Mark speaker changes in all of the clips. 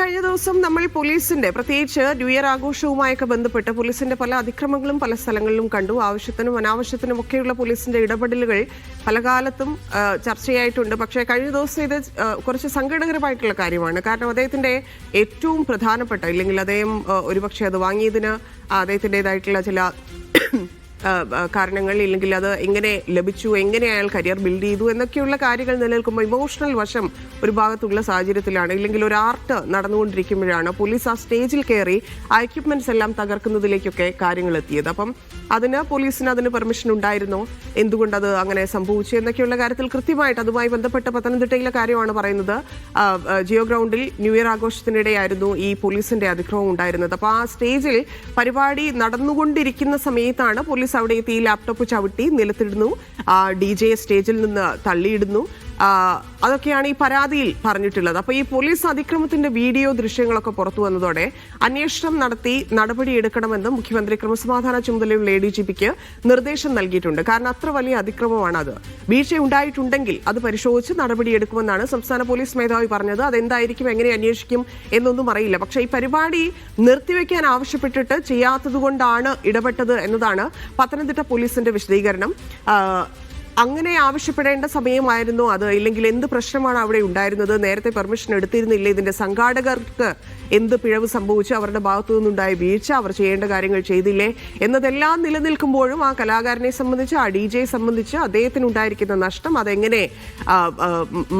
Speaker 1: കഴിഞ്ഞ ദിവസം നമ്മൾ പോലീസിന്റെ പ്രത്യേകിച്ച് ന്യൂ ഇയർ ആഘോഷവുമായൊക്കെ ബന്ധപ്പെട്ട് പോലീസിന്റെ പല അതിക്രമങ്ങളും പല സ്ഥലങ്ങളിലും കണ്ടു. ആവശ്യത്തിനും അനാവശ്യത്തിനും ഒക്കെയുള്ള പോലീസിന്റെ ഇടപെടലുകൾ പല കാലത്തും ചർച്ചയായിട്ടുണ്ട്. പക്ഷേ കഴിഞ്ഞ ദിവസം ഇത് കുറച്ച് സങ്കടകരമായിട്ടുള്ള കാര്യമാണ്. കാരണം അദ്ദേഹത്തിന്റെ ഏറ്റവും പ്രധാനപ്പെട്ട, ഇല്ലെങ്കിൽ അദ്ദേഹം ഒരുപക്ഷെ അത് വാങ്ങിയതിന് അദ്ദേഹത്തിൻ്റെതായിട്ടുള്ള ചില കാരണങ്ങൾ, ഇല്ലെങ്കിൽ അത് എങ്ങനെ ലഭിച്ചു, എങ്ങനെ അയാൾ കരിയർ ബിൽഡ് ചെയ്തു എന്നൊക്കെയുള്ള കാര്യങ്ങൾ നിലനിൽക്കുമ്പോൾ ഇമോഷണൽ വശം ഒരു ഭാഗത്തുള്ള സാഹചര്യത്തിലാണ്, ഇല്ലെങ്കിൽ ഒരു ആർട്ട് നടന്നുകൊണ്ടിരിക്കുമ്പോഴാണ് പോലീസ് ആ സ്റ്റേജിൽ കയറി ആ എക്യുപ്മെന്റ്സ് എല്ലാം തകർക്കുന്നതിലേക്കൊക്കെ കാര്യങ്ങൾ എത്തിയത്. അപ്പം പോലീസിന് പെർമിഷൻ ഉണ്ടായിരുന്നോ, എന്തുകൊണ്ടത് അങ്ങനെ സംഭവിച്ചു എന്നൊക്കെയുള്ള കാര്യത്തിൽ കൃത്യമായിട്ട് അതുമായി ബന്ധപ്പെട്ട പത്തനംതിട്ടയിലെ കാര്യമാണ് പറയുന്നത്. ജിയോ ഗ്രൗണ്ടിൽ ന്യൂ ഇയർ ആഘോഷത്തിനിടെയായിരുന്നു ഈ പോലീസിന്റെ അതിക്രമം ഉണ്ടായിരുന്നത്. അപ്പോൾ ആ സ്റ്റേജിൽ പരിപാടി നടന്നുകൊണ്ടിരിക്കുന്ന സമയത്താണ് പോലീസ് അവിടെ എത്തി ലാപ്ടോപ്പ് ചവിട്ടി നിലത്തിടുന്നു, DJ സ്റ്റേജിൽ നിന്ന് തള്ളിയിടുന്നു. അതൊക്കെയാണ് ഈ പരാതിയിൽ പറഞ്ഞിട്ടുള്ളത്. അപ്പോൾ ഈ പോലീസ് അതിക്രമത്തിന്റെ വീഡിയോ ദൃശ്യങ്ങളൊക്കെ പുറത്തു വന്നതോടെ അന്വേഷണം നടത്തി നടപടിയെടുക്കണമെന്ന് മുഖ്യമന്ത്രി ക്രമസമാധാന ചുമതലയുള്ള ADGPക്ക് നിർദ്ദേശം നൽകിയിട്ടുണ്ട്. കാരണം അത്ര വലിയ അതിക്രമമാണ് അത്. വീഴ്ച ഉണ്ടായിട്ടുണ്ടെങ്കിൽ അത് പരിശോധിച്ച് നടപടിയെടുക്കുമെന്നാണ് സംസ്ഥാന പോലീസ് മേധാവി പറഞ്ഞത്. അതെന്തായിരിക്കും, എങ്ങനെ അന്വേഷിക്കും എന്നൊന്നും അറിയില്ല. പക്ഷേ ഈ പരിപാടി നിർത്തിവെക്കാൻ ആവശ്യപ്പെട്ടിട്ട് ചെയ്യാത്തതുകൊണ്ടാണ് ഇടപെട്ടത് എന്നതാണ് പത്തനംതിട്ട പോലീസിന്റെ വിശദീകരണം. അങ്ങനെ ആവശ്യപ്പെടേണ്ട സമയമായിരുന്നു അത്, ഇല്ലെങ്കിൽ എന്ത് പ്രശ്നമാണ് അവിടെ ഉണ്ടായിരുന്നത്, നേരത്തെ പെർമിഷൻ എടുത്തിരുന്നില്ല, ഇതിന്റെ സംഘാടകർക്ക് എന്ത് പിഴവ് സംഭവിച്ചു, അവരുടെ ഭാഗത്തു നിന്നുണ്ടായ വീഴ്ച, അവർ ചെയ്യേണ്ട കാര്യങ്ങൾ ചെയ്തില്ലേ എന്നതെല്ലാം നിലനിൽക്കുമ്പോഴും ആ കലാകാരനെ സംബന്ധിച്ച്, ആ DJ സംബന്ധിച്ച് അദ്ദേഹത്തിനുണ്ടായിരിക്കുന്ന നഷ്ടം അതെങ്ങനെ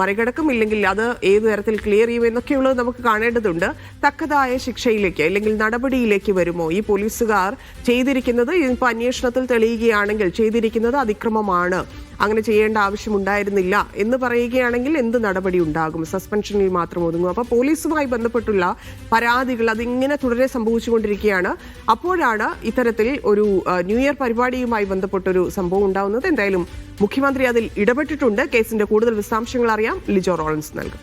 Speaker 1: മറികടക്കും, ഇല്ലെങ്കിൽ അത് ഏത് തരത്തിൽ ക്ലിയർ ചെയ്യും എന്നൊക്കെയുള്ളത് നമുക്ക് കാണേണ്ടതുണ്ട്. തക്കതായ ശിക്ഷയിലേക്ക് അല്ലെങ്കിൽ നടപടിയിലേക്ക് വരുമോ ഈ പോലീസുകാർ? ചെയ്തിരിക്കുന്നത് ഇപ്പോൾ അന്വേഷണത്തിൽ തെളിയുകയാണെങ്കിൽ ചെയ്തിരിക്കുന്നത് അതിക്രമമാണ്, അങ്ങനെ ചെയ്യേണ്ട ആവശ്യമുണ്ടായിരുന്നില്ല എന്ന് പറയുകയാണെങ്കിൽ എന്ത് നടപടി ഉണ്ടാകും? സസ്പെൻഷനിൽ മാത്രം ഒതുങ്ങും. അപ്പോൾ പോലീസുമായി ബന്ധപ്പെട്ടുള്ള പരാതികൾ അതിങ്ങനെ തുടരെ സംഭവിച്ചുകൊണ്ടിരിക്കുകയാണ്. അപ്പോഴാണ് ഇത്തരത്തിൽ ഒരു ന്യൂ ഇയർ പരിപാടിയുമായി ബന്ധപ്പെട്ടൊരു സംഭവം ഉണ്ടാവുന്നത്. എന്തായാലും മുഖ്യമന്ത്രി അതിൽ ഇടപെട്ടിട്ടുണ്ട്. കേസിന്റെ കൂടുതൽ വിശദാംശങ്ങൾ അറിയാം, ലിജോ റോളൻസ് നൽകും.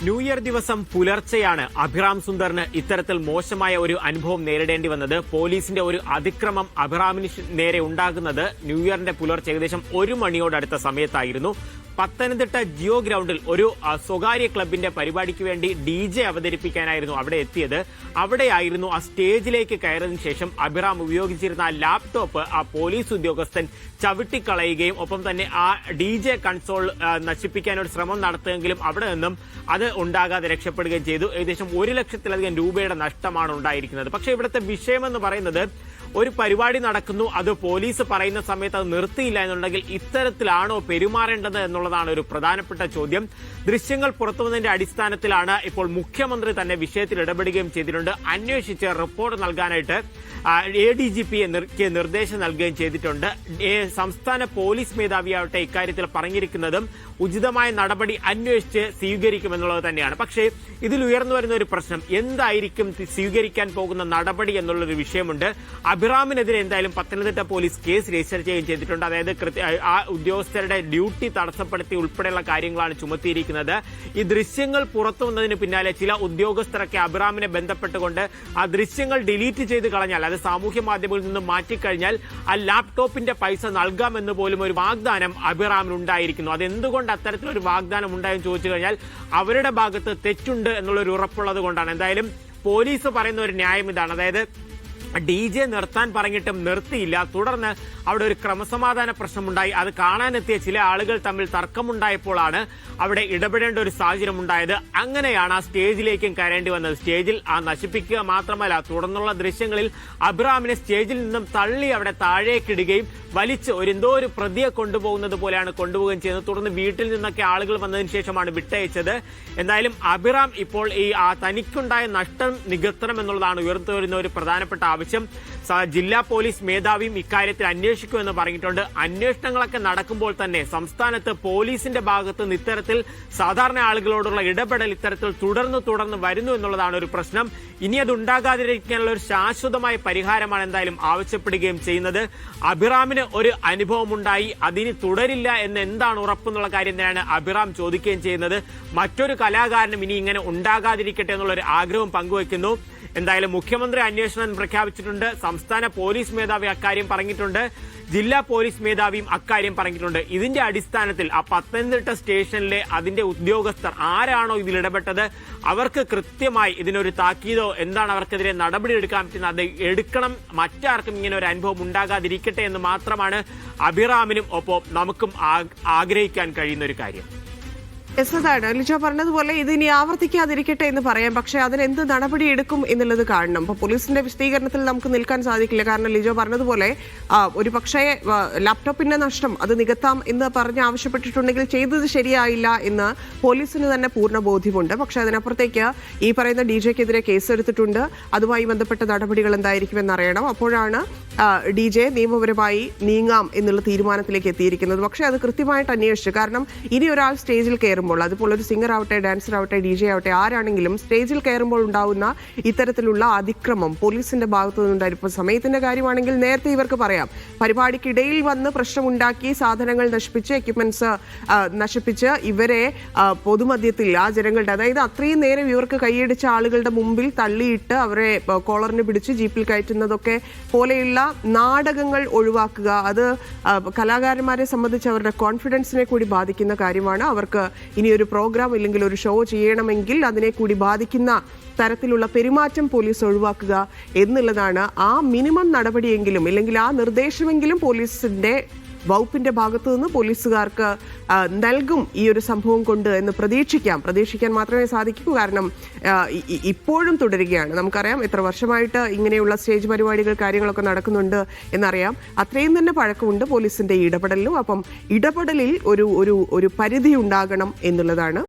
Speaker 2: ന്യൂ ഇയർ ദിവസം പുലർച്ചെയാണ് അഭിറാം സുന്ദറിന് ഇത്തരത്തിൽ മോശമായ ഒരു അനുഭവം നേരിടേണ്ടി വന്നത്. പോലീസിന്റെ ഒരു അതിക്രമം അഭിറാമിന് നേരെ ഉണ്ടാകുന്നത് ന്യൂ ഇയറിന്റെ പുലർച്ചെ ഏകദേശം 1 മണിയോടടുത്ത സമയത്തായിരുന്നു. പത്തനംതിട്ട ജിയോ ഗ്രൗണ്ടിൽ ഒരു സ്വകാര്യ ക്ലബിന്റെ പരിപാടിക്ക് വേണ്ടി DJ അവതരിപ്പിക്കാനായിരുന്നു അവിടെ എത്തിയത്. അവിടെയായിരുന്നു ആ സ്റ്റേജിലേക്ക് കയറിയതിനു ശേഷം അഭിറാം ഉപയോഗിച്ചിരുന്ന ആ ലാപ്ടോപ്പ് ആ പോലീസ് ഉദ്യോഗസ്ഥൻ ചവിട്ടിക്കളയുകയും ഒപ്പം തന്നെ ആ DJ കൺസോൾ നശിപ്പിക്കാൻ ഒരു ശ്രമം നടത്തുമെങ്കിലും അവിടെ നിന്നും അത് ഉണ്ടാകാതെ രക്ഷപ്പെടുകയും ചെയ്തു. ഏകദേശം 1 ലക്ഷത്തിലധികം രൂപയുടെ നഷ്ടമാണ് ഉണ്ടായിരിക്കുന്നത്. പക്ഷേ ഇവിടുത്തെ വിഷയമെന്ന് പറയുന്നത്, ഒരു പരിപാടി നടക്കുന്നു, അത് പോലീസ് പറയുന്ന സമയത്ത് അത് നിർത്തിയില്ല എന്നുണ്ടെങ്കിൽ ഇത്തരത്തിലാണോ പെരുമാറേണ്ടത് എന്നുള്ളതാണ് ഒരു പ്രധാനപ്പെട്ട ചോദ്യം. ദൃശ്യങ്ങൾ പുറത്തുവന്നതിന്റെ അടിസ്ഥാനത്തിലാണ് ഇപ്പോൾ മുഖ്യമന്ത്രി തന്നെ വിഷയത്തിൽ ഇടപെടുകയും ചെയ്തിട്ടുണ്ട്. അന്വേഷിച്ച് റിപ്പോർട്ട് നൽകാനായിട്ട് ADGPക്ക് നിർദ്ദേശം നൽകുകയും ചെയ്തിട്ടുണ്ട്. സംസ്ഥാന പോലീസ് മേധാവിയാവട്ടെ ഇക്കാര്യത്തിൽ പറഞ്ഞിരിക്കുന്നതും ഉചിതമായ നടപടി അന്വേഷിച്ച് സ്വീകരിക്കുമെന്നുള്ളത് തന്നെയാണ്. പക്ഷേ ഇതിൽ ഉയർന്നു വരുന്ന ഒരു പ്രശ്നം, എന്തായിരിക്കും സ്വീകരിക്കാൻ പോകുന്ന നടപടി എന്നുള്ളൊരു വിഷയമുണ്ട്. അഭിറാമിനെതിരെ എന്തായാലും പത്തനംതിട്ട പോലീസ് കേസ് രജിസ്റ്റർ ചെയ്യുകയും ചെയ്തിട്ടുണ്ട്. അതായത് ആ ഉദ്യോഗസ്ഥരുടെ ഡ്യൂട്ടി തടസ്സപ്പെടുത്തി ഉൾപ്പെടെയുള്ള കാര്യങ്ങളാണ് ചുമത്തിയിരിക്കുന്നത്. ഈ ദൃശ്യങ്ങൾ പുറത്തു വന്നതിന് പിന്നാലെ ചില ഉദ്യോഗസ്ഥരൊക്കെ അഭിറാമിനെ ബന്ധപ്പെട്ടുകൊണ്ട് ആ ദൃശ്യങ്ങൾ ഡിലീറ്റ് ചെയ്ത് കളഞ്ഞാൽ, അത് സാമൂഹ്യ മാധ്യമങ്ങളിൽ നിന്ന് മാറ്റിക്കഴിഞ്ഞാൽ ആ ലാപ്ടോപ്പിന്റെ പൈസ നൽകാമെന്ന് പോലും ഒരു വാഗ്ദാനം അഭിറാമിനുണ്ടായിരിക്കുന്നു. അതെന്തുകൊണ്ട് അത്തരത്തിലൊരു വാഗ്ദാനം ഉണ്ടായെന്ന് ചോദിച്ചു കഴിഞ്ഞാൽ അവരുടെ ഭാഗത്ത് തെറ്റുണ്ട് എന്നുള്ളൊരു ഉറപ്പുള്ളത് കൊണ്ടാണ്. എന്തായാലും പോലീസ് പറയുന്ന ഒരു ന്യായം ഇതാണ്. അതായത് DJ നിർത്താൻ പറഞ്ഞിട്ടും നിർത്തിയില്ല. തുടർന്ന് അവിടെ ഒരു ക്രമസമാധാന പ്രശ്നമുണ്ടായി. അത് കാണാനെത്തിയ ചില ആളുകൾ തമ്മിൽ തർക്കമുണ്ടായപ്പോഴാണ് അവിടെ ഇടപെടേണ്ട ഒരു സാഹചര്യം ഉണ്ടായത്. അങ്ങനെയാണ് ആ സ്റ്റേജിലേക്കും കയറേണ്ടി വന്നത്. സ്റ്റേജിൽ നശിപ്പിക്കുക മാത്രമല്ല, തുടർന്നുള്ള ദൃശ്യങ്ങളിൽ അഭിറാമിനെ സ്റ്റേജിൽ നിന്നും തള്ളി അവിടെ താഴേക്കിടുകയും വലിച്ച് എന്തോ ഒരു പ്രതിയെ കൊണ്ടുപോകുന്നത് പോലെയാണ് കൊണ്ടുപോവുകയും ചെയ്യുന്നത്. തുടർന്ന് വീട്ടിൽ നിന്നൊക്കെ ആളുകൾ വന്നതിന് ശേഷമാണ് വിട്ടയച്ചത്. എന്തായാലും അഭിറാം ഇപ്പോൾ ഈ തനിക്കുണ്ടായ നഷ്ടം നികത്തണം എന്നുള്ളതാണ് ഉയർന്നു വരുന്ന ഒരു പ്രധാനപ്പെട്ട ആവശ്യം. ജില്ലാ പോലീസ് മേധാവിയും ഇക്കാര്യത്തിൽ അന്വേഷിക്കുമെന്ന് പറഞ്ഞിട്ടുണ്ട്. അന്വേഷണങ്ങളൊക്കെ നടക്കുമ്പോൾ തന്നെ സംസ്ഥാനത്ത് പോലീസിന്റെ ഭാഗത്ത് നിന്ന് ഇത്തരത്തിൽ സാധാരണ ആളുകളോടുള്ള ഇടപെടൽ ഇത്തരത്തിൽ തുടർന്ന് വരുന്നു എന്നുള്ളതാണ് ഒരു പ്രശ്നം. ഇനി അത് ഉണ്ടാകാതിരിക്കാനുള്ള ഒരു ശാശ്വതമായ പരിഹാരമാണ് എന്തായാലും ആവശ്യപ്പെടുകയും ചെയ്യുന്നത്. അഭിറാമിന് ഒരു അനുഭവമുണ്ടായി, അതിന് തുടരില്ല എന്ന് എന്താണ് ഉറപ്പെന്നുള്ള കാര്യം തന്നെയാണ് അഭിറാം ചോദിക്കുകയും ചെയ്യുന്നത്. മറ്റൊരു കലാകാരനും ഇനി ഇങ്ങനെ ഉണ്ടാകാതിരിക്കട്ടെ എന്നുള്ള ഒരു ആഗ്രഹം പങ്കുവയ്ക്കുന്നു. എന്തായാലും മുഖ്യമന്ത്രി അന്വേഷണം പ്രഖ്യാപിച്ചിട്ടുണ്ട്. സംസ്ഥാന പോലീസ് മേധാവി അക്കാര്യം പറഞ്ഞിട്ടുണ്ട്. ജില്ലാ പോലീസ് മേധാവിയും അക്കാര്യം പറഞ്ഞിട്ടുണ്ട്. ഇതിന്റെ അടിസ്ഥാനത്തിൽ ആ പത്തനംതിട്ട സ്റ്റേഷനിലെ അതിന്റെ ഉദ്യോഗസ്ഥർ ആരാണോ ഇതിൽ ഇടപെട്ടത് അവർക്ക് കൃത്യമായി ഇതിനൊരു താക്കീതോ എന്താണ് അവർക്കെതിരെ നടപടി എടുക്കാൻ പറ്റുന്നത് അത് എടുക്കണം. മറ്റാർക്കും ഇങ്ങനെ ഒരു അനുഭവം ഉണ്ടാകാതിരിക്കട്ടെ എന്ന് മാത്രമാണ് അഭിറാമിനും ഒപ്പം നമുക്കും ആഗ്രഹിക്കാൻ കഴിയുന്ന ഒരു കാര്യം.
Speaker 1: അതാണ് ലിജോ പറഞ്ഞതുപോലെ ഇത് ഇനി ആവർത്തിക്കാതിരിക്കട്ടെ എന്ന് പറയാം. പക്ഷെ അതിനെന്ത് നടപടി എടുക്കും എന്നുള്ളത് കാണണം. ഇപ്പൊ പോലീസിന്റെ വിശദീകരണത്തിൽ നമുക്ക് നിൽക്കാൻ സാധിക്കില്ല. കാരണം ലിജോ പറഞ്ഞതുപോലെ ഒരു പക്ഷേ ലാപ്ടോപ്പിന്റെ നഷ്ടം അത് നികത്താം എന്ന് പറഞ്ഞ് ആവശ്യപ്പെട്ടിട്ടുണ്ടെങ്കിൽ ചെയ്തത് ശരിയായില്ല എന്ന് പോലീസിന് തന്നെ പൂർണ്ണ ബോധ്യമുണ്ട്. പക്ഷെ അതിനപ്പുറത്തേക്ക് ഈ പറയുന്ന DJക്കെതിരെ കേസെടുത്തിട്ടുണ്ട്. അതുമായി ബന്ധപ്പെട്ട നടപടികൾ എന്തായിരിക്കുമെന്ന് അറിയണം. അപ്പോഴാണ് DJ നിയമപരമായി നീങ്ങാം എന്നുള്ള തീരുമാനത്തിലേക്ക് എത്തിയിരിക്കുന്നത്. പക്ഷെ അത് കൃത്യമായിട്ട് അന്വേഷിച്ചു. കാരണം ഇനി ഒരാൾ സ്റ്റേജിൽ കയറുമ്പോൾ, അതുപോലെ ഒരു സിംഗർ ആവട്ടെ, ഡാൻസർ ആവട്ടെ, DJ ആവട്ടെ, ആരാണെങ്കിലും സ്റ്റേജിൽ കയറുമ്പോൾ ഉണ്ടാവുന്ന ഇത്തരത്തിലുള്ള അതിക്രമം പോലീസിന്റെ ഭാഗത്തു നിന്നുണ്ടായിരുന്നു. സമയത്തിന്റെ കാര്യമാണെങ്കിൽ നേരത്തെ ഇവർക്ക് പറയാം, പരിപാടിക്കിടയിൽ വന്ന് പ്രശ്നമുണ്ടാക്കി സാധനങ്ങൾ നശിപ്പിച്ച് എക്യുപ്മെന്റ്സ് നശിപ്പിച്ച് ഇവരെ പൊതുമധ്യത്തിൽ ആ ജനങ്ങളുടെ, അതായത് അത്രയും നേരം ഇവർക്ക് കൈയടിച്ച ആളുകളുടെ മുമ്പിൽ തള്ളിയിട്ട് അവരെ കോളറിന് പിടിച്ച് ജീപ്പിൽ കയറ്റുന്നതൊക്കെ പോലെയുള്ള നാടകങ്ങൾ ഒഴിവാക്കുക. അത് കലാകാരന്മാരെ സംബന്ധിച്ച് അവരുടെ കോൺഫിഡൻസിനെ കൂടി ബാധിക്കുന്ന കാര്യമാണ്. അവർക്ക് ഇനി ഒരു പ്രോഗ്രാം ഇല്ലെങ്കിൽ ഒരു ഷോ ചെയ്യണമെങ്കിൽ അതിനെ കൂടി ബാധിക്കുന്ന തരത്തിലുള്ള പെരുമാറ്റം പോലീസ് ഒഴിവാക്കുക എന്നുള്ളതാണ്. ആ മിനിമം നടപടിയെങ്കിലും ഇല്ലെങ്കിൽ ആ നിർദ്ദേശമെങ്കിലും പോലീസിന്റെ വകുപ്പിന്റെ ഭാഗത്തു നിന്ന് പോലീസുകാർക്ക് നൽകും ഈ ഒരു സംഭവം കൊണ്ട് എന്ന് പ്രതീക്ഷിക്കാൻ മാത്രമേ സാധിക്കൂ. കാരണം ഇപ്പോഴും തുടരുകയാണ്. നമുക്കറിയാം എത്ര വർഷമായിട്ട് ഇങ്ങനെയുള്ള സ്റ്റേജ് പരിപാടികൾ കാര്യങ്ങളൊക്കെ നടക്കുന്നുണ്ട് എന്നറിയാം. അത്രയും തന്നെ പഴക്കമുണ്ട് പോലീസിന്റെ ഇടപെടലിലും. അപ്പം ഇടപെടലിൽ ഒരു പരിധി ഉണ്ടാകണം എന്നുള്ളതാണ്.